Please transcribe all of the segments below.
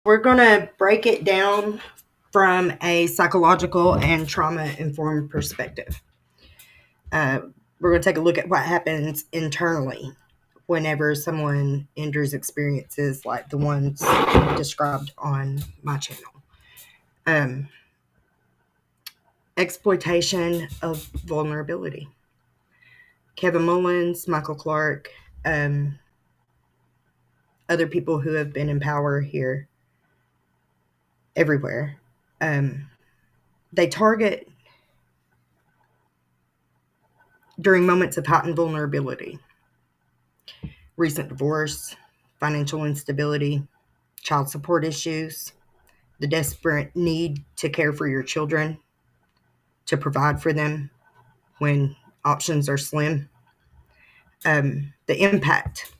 We're going to break it down from a psychological and trauma informed perspective. Uh, we're going to take a look at what happens internally whenever someone enters experiences like the ones described on my channel. Exploitation of vulnerability. Kevin Mullins, Michael Clark, other people who have been in power here, everywhere. They target during moments of heightened vulnerability. Recent divorce, financial instability, child support issues, the desperate need to care for your children, to provide for them when options are slim. The impact.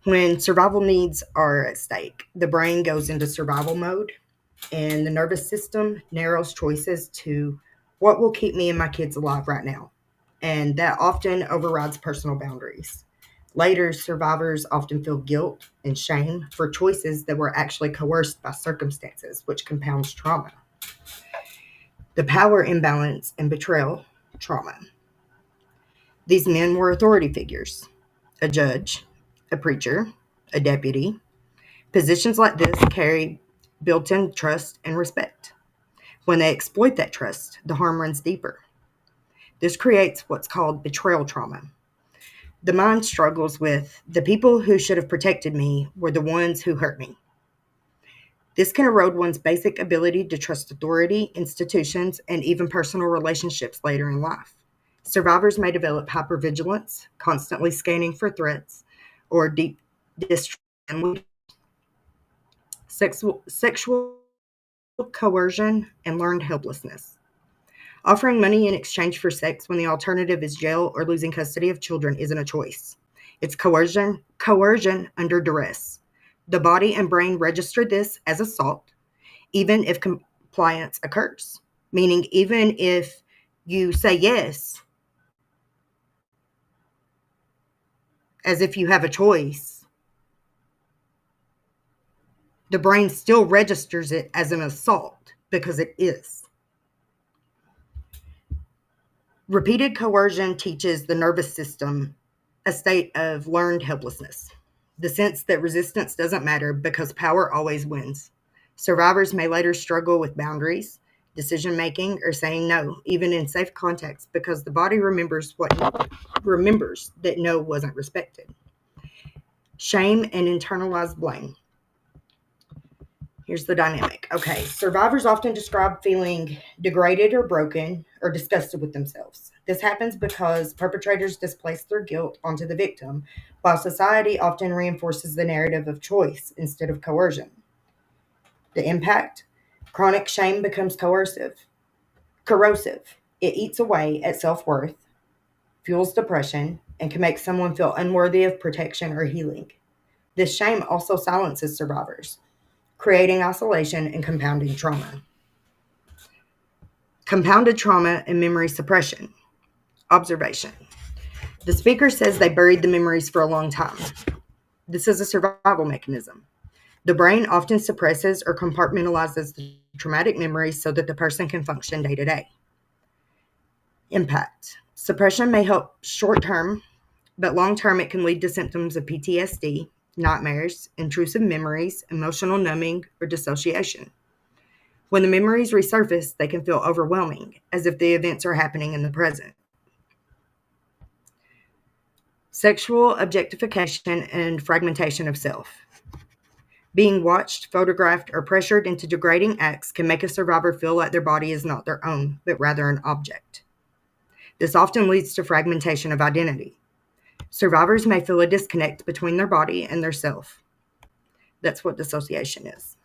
When survival needs are at stake, the brain goes into survival mode and the nervous system narrows choices to what will keep me and my kids alive right now. And that often overrides personal boundaries. Later, survivors often feel guilt and shame for choices that were actually coerced by circumstances, which compounds trauma. The power imbalance and betrayal trauma. These men were authority figures, a judge, a preacher, a deputy. Positions like this carry built-in trust and respect. When they exploit that trust, the harm runs deeper. This creates what's called betrayal trauma. The mind struggles with the people who should have protected me were the ones who hurt me. This can erode one's basic ability to trust authority, institutions, and even personal relationships later in life. Survivors may develop hypervigilance, constantly scanning for threats, or deep distrust and sexual coercion, and learned helplessness. Offering money in exchange for sex when the alternative is jail or losing custody of children isn't a choice. It's coercion under duress. The body and brain register this as assault, even if compliance occurs. Meaning, even if you say yes, as if you have a choice, the brain still registers it as an assault because it is. Repeated coercion teaches the nervous system a state of learned helplessness, the sense that resistance doesn't matter because power always wins. Survivors may later struggle with boundaries, decision-making, or saying no, even in safe contexts, because the body remembers that no wasn't respected. Shame and internalized blame. Here's the dynamic. Okay, survivors often describe feeling degraded or broken or disgusted with themselves. This happens because perpetrators displace their guilt onto the victim, while society often reinforces the narrative of choice instead of coercion. The impact: chronic shame becomes corrosive. It eats away at self-worth, fuels depression, and can make someone feel unworthy of protection or healing. This shame also silences survivors, creating isolation and compounding trauma. Compounded trauma and memory suppression. Observation. The speaker says they buried the memories for a long time. This is a survival mechanism. The brain often suppresses or compartmentalizes the traumatic memories so that the person can function day to day. Impact. Suppression may help short term, but long term it can lead to symptoms of PTSD, nightmares, intrusive memories, emotional numbing, or dissociation. When the memories resurface, they can feel overwhelming, as if the events are happening in the present. Sexual objectification and fragmentation of self. Being watched, photographed, or pressured into degrading acts can make a survivor feel like their body is not their own, but rather an object. This often leads to fragmentation of identity. Survivors may feel a disconnect between their body and their self. That's what dissociation is.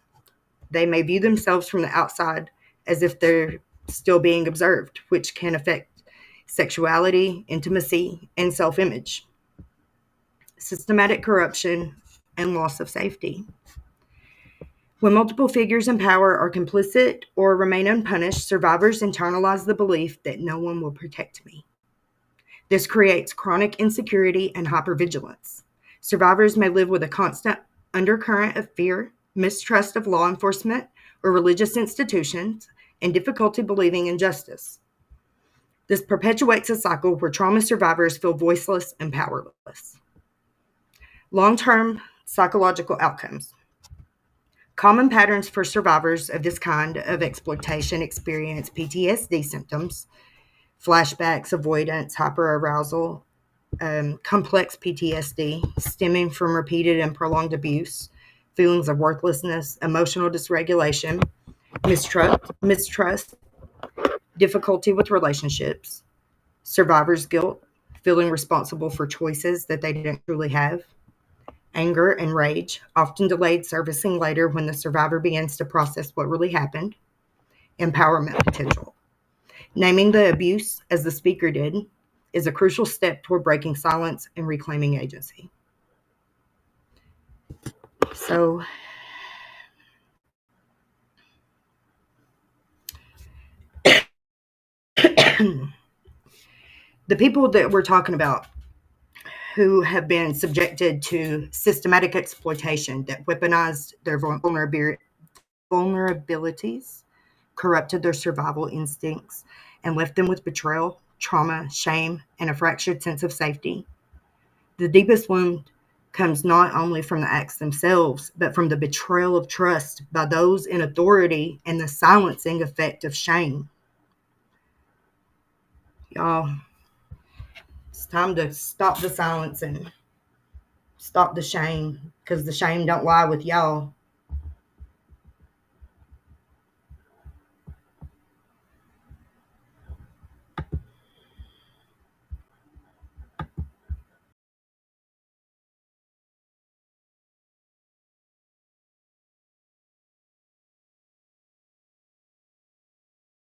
They may view themselves from the outside as if they're still being observed, which can affect sexuality, intimacy, and self-image. Systematic corruption and loss of safety. When multiple figures in power are complicit or remain unpunished, survivors internalize the belief that no one will protect me. This creates chronic insecurity and hypervigilance. Survivors may live with a constant undercurrent of fear, mistrust of law enforcement or religious institutions, and difficulty believing in justice. This perpetuates a cycle where trauma survivors feel voiceless and powerless. Long-term psychological outcomes. Common patterns for survivors of this kind of exploitation experience PTSD symptoms, flashbacks, avoidance, hyperarousal, complex PTSD stemming from repeated and prolonged abuse, feelings of worthlessness, emotional dysregulation, mistrust, difficulty with relationships, survivor's guilt, feeling responsible for choices that they didn't truly have, anger and rage, often delayed surfacing later when the survivor begins to process what really happened, empowerment potential. Naming the abuse, as the speaker did, is a crucial step toward breaking silence and reclaiming agency. So, the people that we're talking about who have been subjected to systematic exploitation that weaponized their vulnerabilities, corrupted their survival instincts, and left them with betrayal, trauma, shame, and a fractured sense of safety. The deepest wound comes not only from the acts themselves, but from the betrayal of trust by those in authority and the silencing effect of shame. Y'all, it's time to stop the silence and stop the shame, because the shame don't lie with y'all.